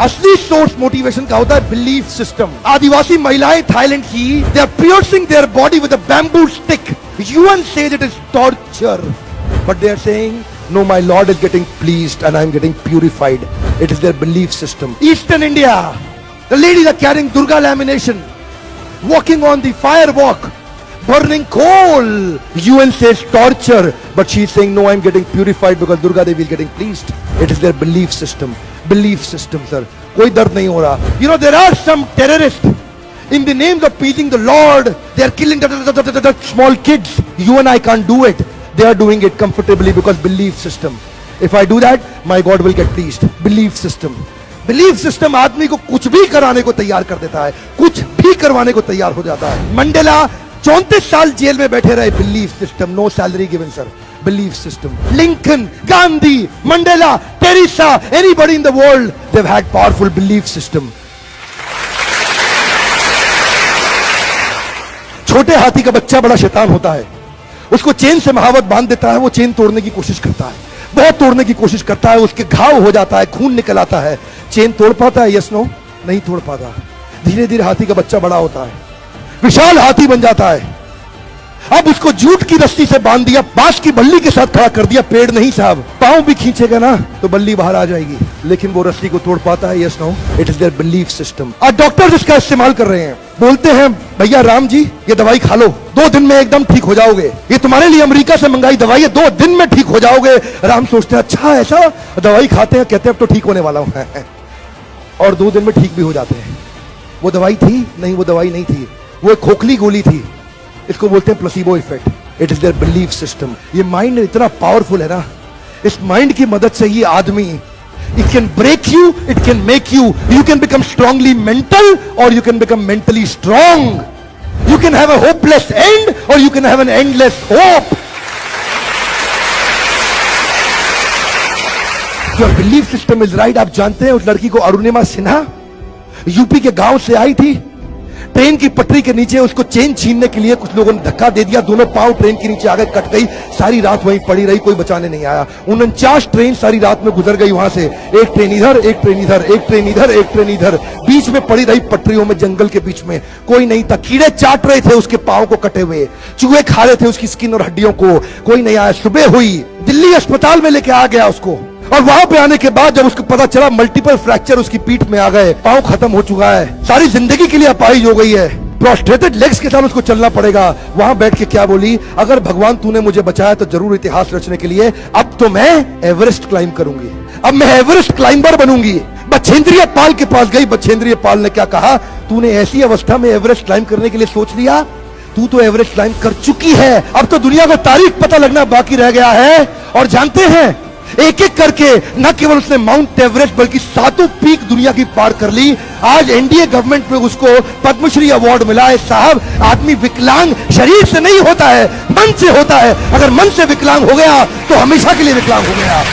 असली source motivation का होता है बिलीफ सिस्टम। आदिवासी महिलाएं थाईलैंड की, they are piercing their body with a bamboo stick. UN says it is torture, but they are saying no, my Lord is getting pleased and I am getting purified. It is their belief system. Eastern India, the ladies are carrying Durga lamination, walking on the fire walk, burning coal. UN says torture, but she is saying no, I am getting purified because Durga Devi is getting pleased. It is their belief system. Belief system, sir. कोई दर्द नहीं हो रहा. You know, there are some terrorists in the names of pleasing the Lord. They are killing the small kids. You and I can't do it. They are doing it comfortably because belief system. If I do that, my God will get pleased. Belief system. Belief system आदमी को कुछ भी कराने को तैयार कर देता है, कुछ भी करवाने को तैयार हो जाता है। मंडेला 34 साल जेल में बैठे रहे, belief system, no salary given, sir. Belief system. Lincoln, Gandhi, Mandela, Teresa, anybody in the world, they've had powerful belief system. छोटे हाथी का बच्चा बड़ा शैतान होता है, उसको चेन से महावत बांध देता है, वो चेन तोड़ने की कोशिश करता है, बहुत तोड़ने की कोशिश करता है, उसके घाव हो जाता है, खून निकल आता है। चेन तोड़ पाता है? यस नो, नहीं तोड़ पाता। धीरे धीरे हाथी का बच्चा बड़ा होता है, विशाल हाथी बन जाता है। अब उसको जूट की रस्सी से बांध दिया, बांस की बल्ली के साथ खड़ा कर दिया। पेड़ नहीं साहब, पांव भी खींचेगा ना तो बल्ली बाहर आ जाएगी, लेकिन वो रस्सी को तोड़ पाता है? Yes no, it is their belief system. और डॉक्टर्स इसका इस्तेमाल कर रहे हैं, बोलते हैं भैया राम जी ये दवाई खा लो, 2 दिन में एकदम ठीक हो जाओगे, ये तुम्हारे लिए अमेरिका से मंगाई दवाई है, 2 दिन में ठीक हो जाओगे। राम सोचते हैं अच्छा ऐसा, दवाई खाते हैं, कहते हैं अब तो ठीक होने वाला हूं और 2 दिन में ठीक भी हो जाते हैं। वो दवाई थी? नहीं, वो दवाई नहीं थी, वो एक खोखली गोली थी। इसको बोलते हैं placebo effect. It is their belief system. ये माइंड इतना पावरफुल है ना, इस माइंड की मदद से ही आदमी, it can break you, it can make you, you can become strongly mental or you can become mentally strong. You can have a hopeless end or you can have an endless hope. Your belief system is right. आप जानते हैं उस लड़की को, Arunima Sinha, UP के गांव से आई थी, ट्रेन की पटरी के नीचे उसको चेन छीनने के लिए कुछ लोगों ने धक्का दे दिया, दोनों पांव ट्रेन के नीचे आ गए, कट गई, सारी रात वहीं पड़ी रही, कोई बचाने नहीं आया। 49 ट्रेन सारी रात में गुजर गई वहां से, एक ट्रेन इधर, एक ट्रेन इधर, एक ट्रेन इधर, एक ट्रेन इधर, बीच में पड़ी रही पटरियों में, जंगल के बीच में, कोई नहीं था। कीड़े चाट रहे थे उसके पांव को कटे हुए, चूहे खा रहे थे उसकी स्किन और हड्डियों को, कोई नहीं आया। सुबह हुई, दिल्ली अस्पताल में लेके आ गया उसको, और वहां पे आने के बाद जब उसको पता चला मल्टीपल फ्रैक्चर उसकी पीठ में आ गए, पांव खत्म हो चुका है, सारी जिंदगी के लिए अपाहिज हो गई है, प्रोस्ट्रेटेड लेग्स के साथ उसको चलना पड़ेगा। वहां बैठ के क्या बोली? अगर भगवान तूने मुझे बचाया तो जरूर इतिहास रचने के लिए, अब तो मैं एवरेस्ट क्लाइम करूंगी, अब मैं एवरेस्ट क्लाइंबर बनूंगी। बछेंद्रिय पाल के पास गई, बछेंद्रिय पाल ने क्या कहा? तूने ऐसी अवस्था में एवरेस्ट क्लाइम करने के लिए सोच लिया, तू तो एवरेस्ट क्लाइम कर चुकी है, अब तो दुनिया को तारीख पता लगना बाकी रह गया है। और जानते हैं, एक एक करके न केवल उसने माउंट एवरेस्ट बल्कि 7 पीक दुनिया की पार कर ली। आज एनडीए गवर्नमेंट में उसको पद्मश्री अवार्ड मिला है। साहब, आदमी विकलांग शरीर से नहीं होता है, मन से होता है। अगर मन से विकलांग हो गया तो हमेशा के लिए विकलांग हो गया।